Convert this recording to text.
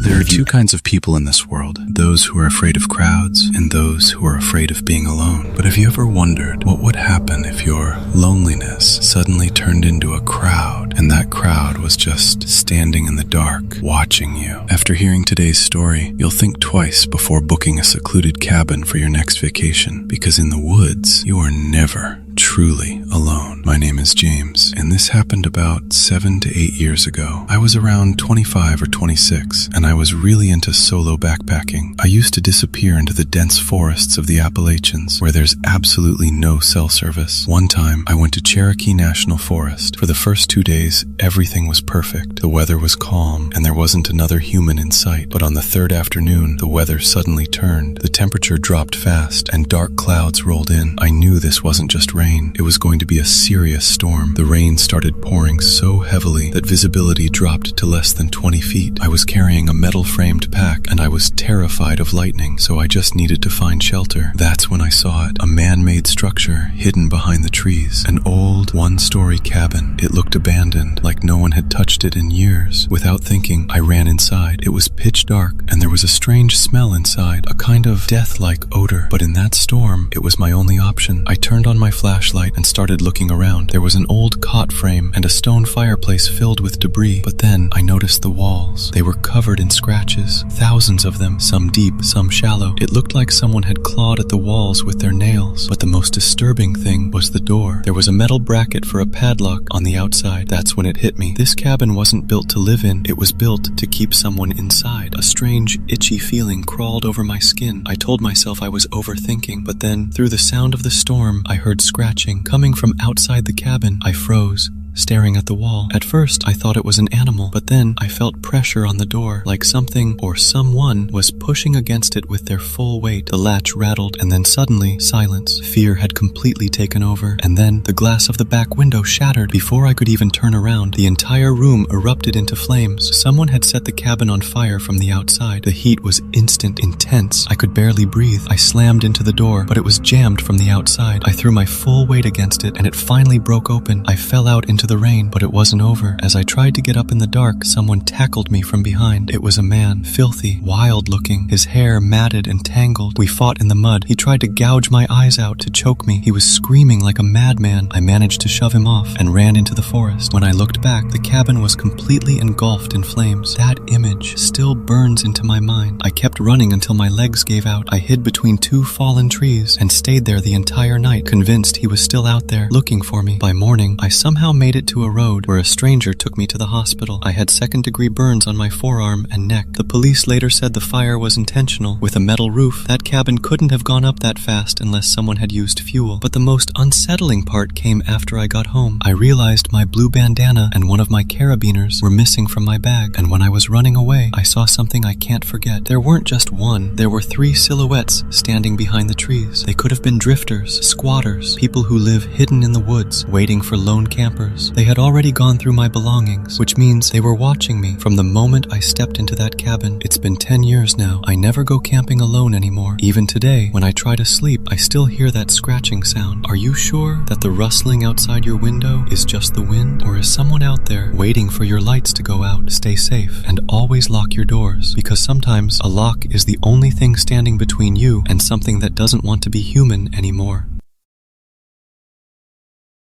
There are two kinds of people in this world, those who are afraid of crowds and those who are afraid of being alone. But have you ever wondered what would happen if your loneliness suddenly turned into a crowd and that crowd was just standing in the dark, watching you? After hearing today's story, you'll think twice before booking a secluded cabin for your next vacation, because in the woods, you are never truly alone. My name is James, and this happened about 7 to 8 years ago. I was around 25 or 26, and I was really into solo backpacking. I used to disappear into the dense forests of the Appalachians, where there's absolutely no cell service. One time, I went to Cherokee National Forest. For the first 2 days, everything was perfect. The weather was calm, and there wasn't another human in sight. But on the third afternoon, the weather suddenly turned. The temperature dropped fast, and dark clouds rolled in. I knew this wasn't just rain. It was going to be a serious storm. The rain started pouring so heavily that visibility dropped to less than 20 feet. I was carrying a metal-framed pack, and I was terrified of lightning, so I just needed to find shelter. That's when I saw it, a man-made structure hidden behind the trees. An old, one-story cabin. It looked abandoned, like no one had touched it in years. Without thinking, I ran inside. It was pitch dark, and there was a strange smell inside, a kind of death-like odor. But in that storm, it was my only option. I turned on my flashlight and started looking around. There was an old cot frame and a stone fireplace filled with debris, but then I noticed the walls. They were covered in scratches, thousands of them, some deep, some shallow. It looked like someone had clawed at the walls with their nails. But the most disturbing thing was the door. There was a metal bracket for a padlock on the outside. That's when it hit me. This cabin wasn't built to live in. It was built to keep someone inside. A strange, itchy feeling crawled over my skin. I told myself I was overthinking, but then, through the sound of the storm, I heard scratching coming from outside the cabin. I froze, staring at the wall. At first, I thought it was an animal, but then I felt pressure on the door, like something or someone was pushing against it with their full weight. The latch rattled, and then suddenly, silence. Fear had completely taken over, and then the glass of the back window shattered. Before I could even turn around, the entire room erupted into flames. Someone had set the cabin on fire from the outside. The heat was instant, intense. I could barely breathe. I slammed into the door, but it was jammed from the outside. I threw my full weight against it, and it finally broke open. I fell out into the rain, but it wasn't over. As I tried to get up in the dark, someone tackled me from behind. It was a man, filthy, wild-looking, his hair matted and tangled. We fought in the mud. He tried to gouge my eyes out to choke me. He was screaming like a madman. I managed to shove him off and ran into the forest. When I looked back, the cabin was completely engulfed in flames. That image still burns into my mind. I kept running until my legs gave out. I hid between 2 fallen trees and stayed there the entire night, convinced he was still out there looking for me. By morning, I somehow made it to a road where a stranger took me to the hospital. I had second-degree burns on my forearm and neck. The police later said the fire was intentional. With a metal roof, that cabin couldn't have gone up that fast unless someone had used fuel. But the most unsettling part came after I got home. I realized my blue bandana and one of my carabiners were missing from my bag, and when I was running away, I saw something I can't forget. There weren't just one. There were 3 silhouettes standing behind the trees. They could have been drifters, squatters, people who live hidden in the woods, waiting for lone campers. They had already gone through my belongings, which means they were watching me from the moment I stepped into that cabin. It's been 10 years now. I never go camping alone anymore. Even today, when I try to sleep, I still hear that scratching sound. Are you sure that the rustling outside your window is just the wind, or is someone out there waiting for your lights to go out? Stay safe and always lock your doors, because sometimes a lock is the only thing standing between you and something that doesn't want to be human anymore.